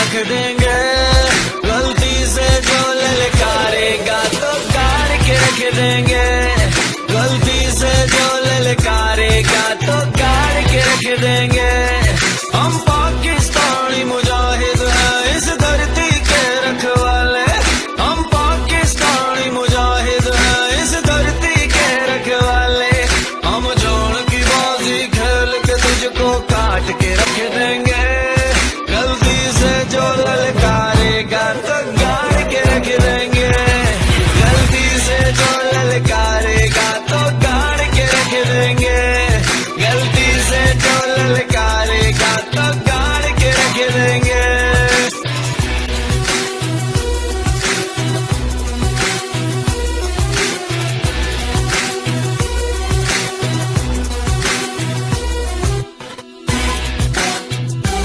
रख देंगे। गलती से जो ललकारेगा तो गाड़ के रख देंगे। गलती से जो ललकारेगा तो गाड़ के रख देंगे।